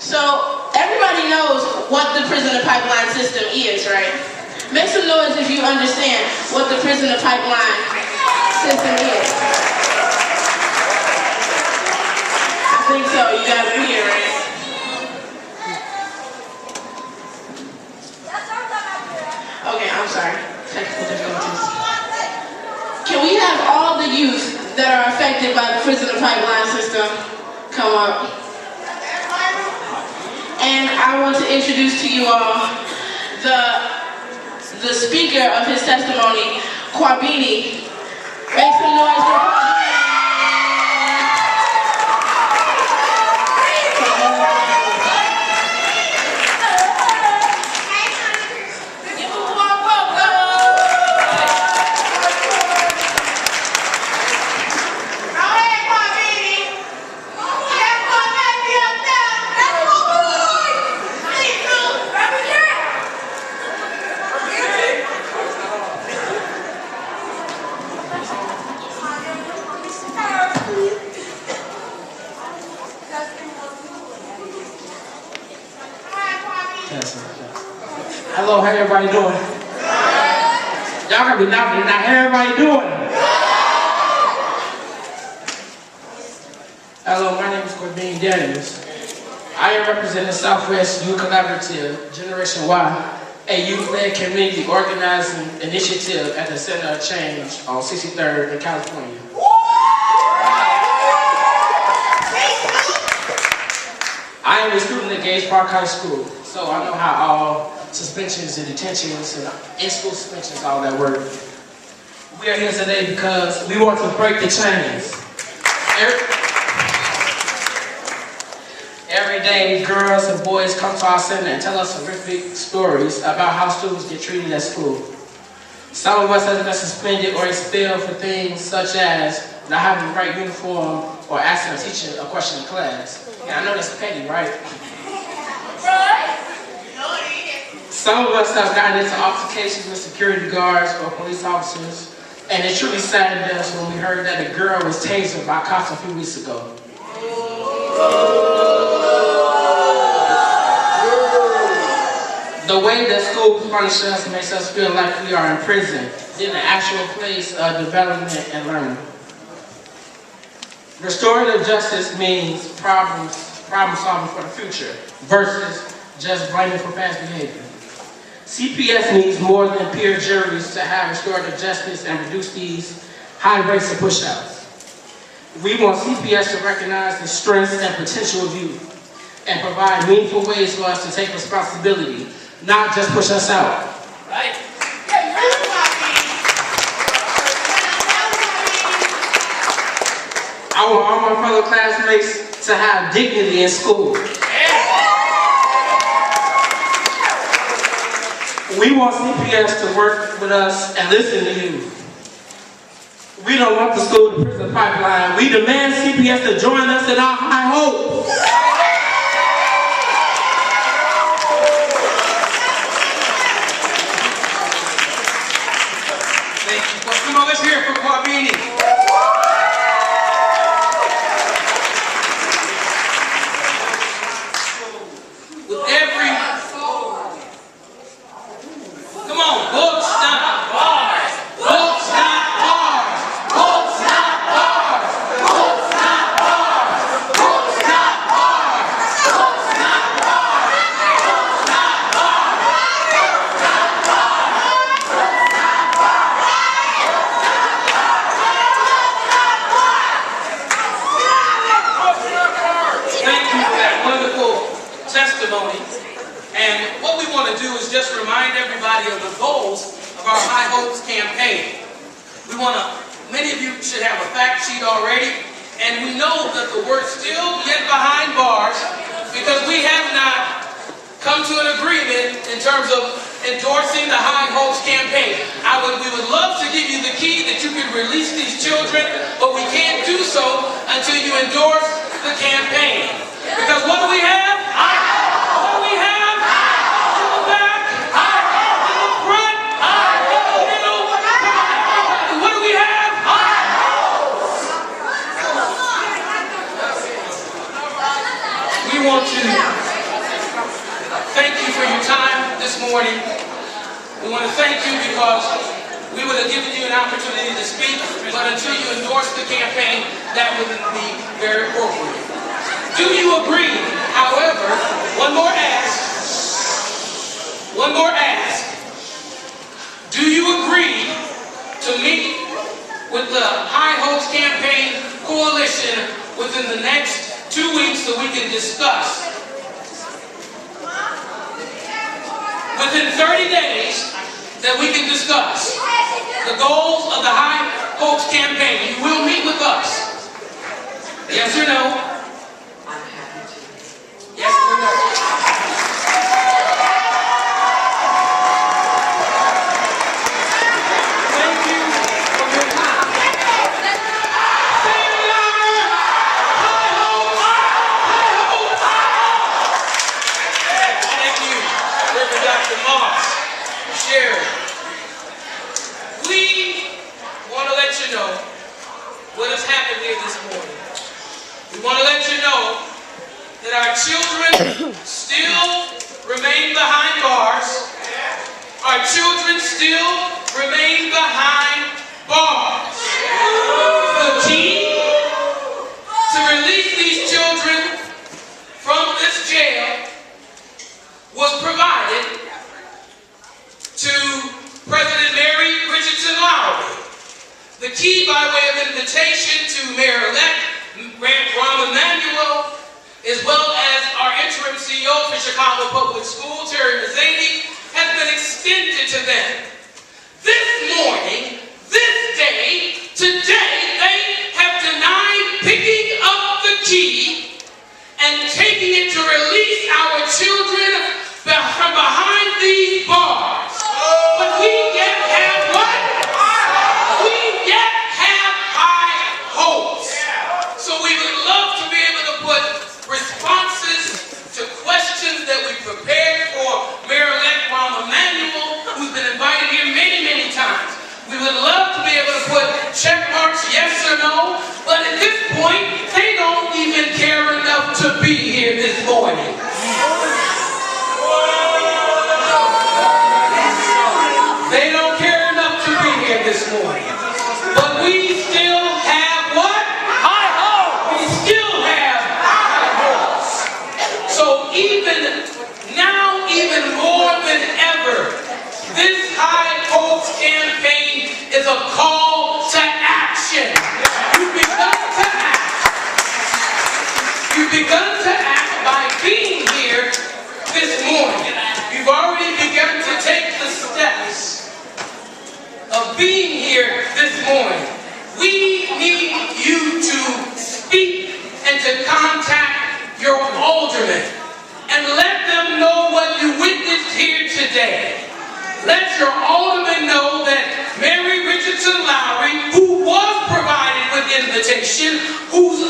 So everybody knows what the prisoner pipeline system is, right? Make some noise if you understand what the prisoner pipeline system is. I think so. You guys are here, right? Okay, I'm sorry. Technical difficulties. Can we have all the youth that are affected by the prisoner pipeline system come up? And I want to introduce to you all the speaker of his testimony, Kwabini. Make some noise for Kwabini. Hello, how everybody doing? Y'all gotta be knocking. Now, how everybody doing? Hello, my name is Corbin Daniels. I am representing Southwest Youth Collaborative, Generation Y, a youth-led community organizing initiative at the Center of Change on 63rd in California. I am a student at Gage Park High School, so I know how all suspensions and detentions and in-school suspensions, all that work. We are here today because we want to break the chains. Every day, girls and boys come to our center and tell us horrific stories about how students get treated at school. Some of us have been suspended or expelled for things such as not having the right uniform or asking a teacher a question in class. And I know that's petty, right? Some of us have gotten into altercations with security guards or police officers, and it truly saddened us when we heard that a girl was tasered by cops a few weeks ago. The way that schools punish us makes us feel like we are in prison, in an actual place of development and learning. Restorative justice means problem solving for the future versus just blaming for past behavior. CPS needs more than peer juries to have restorative justice and reduce these high rates of push-outs. We want CPS to recognize the strengths and potential of youth and provide meaningful ways for us to take responsibility, not just push us out. Right? I want all my fellow classmates to have dignity in school. We want CPS to work with us and listen to you. We don't want the school to prison pipeline. We demand CPS to join us in our high hope. Thank you. Well, come on, let's hear it for Kwabini. And what we want to do is just remind everybody of the goals of our High Hopes campaign. Many of you should have a fact sheet already, and we know that the word's still yet behind bars because we have not come to an agreement in terms of endorsing the High Hopes campaign. We would love to give you the key that you can release these children, but we can't do so until you endorse the campaign. Because what do we have? What do we have? In the back, in the front, in the middle. What do we have? We want to for your time this morning. We want to thank you because we would have given you an opportunity to speak, but until you endorsed the campaign, that wouldn't be very appropriate. Do you agree, however, one more ask, do you agree to meet with the High Hopes Campaign Coalition within the next 2 weeks so we can discuss? Within 30 days that we can discuss the goals of the High Hopes Campaign. You will meet with us. Yes or no? I'm happy to. Yes or no? Thank you for your time. Say it louder. High Hopes! High Hopes! Thank you, Reverend Dr. Moss, Sherry. We want to let you know what has happened here this morning. We want to let you know that our children still remain behind bars. Our children still remain behind bars. The key to release these children from this jail was provided to President Mary Richardson Lowry. The key by way of invitation to Mayor-elect Rahm Emanuel, as well as our interim CEO for Chicago Public Schools, Terry Mazzani, has been extended to them. This morning, this day, today, they have denied picking up the key and taking it to release our children from behind these bars. But we yet have what? We yet have high hopes. So we would love to be able to put responses to questions that we prepared for Mayor-elect Rahm Emanuel, who's been invited here many, many times. We would love to be able to put check marks, yes or no, but at this point, they don't even care enough to be here this morning. They don't care enough to be here this morning. But we still have what? High hopes! We still have high hopes. So even now, even more than ever, this High Hopes campaign is a call to action. You've begun to act. You've begun to act by being here this morning. You've already begun to take the steps of being here this morning. We need you to speak and to contact your aldermen and let them know what you witnessed here today. Let your aldermen know that Mary Richardson Lowry, who was provided with invitation, whose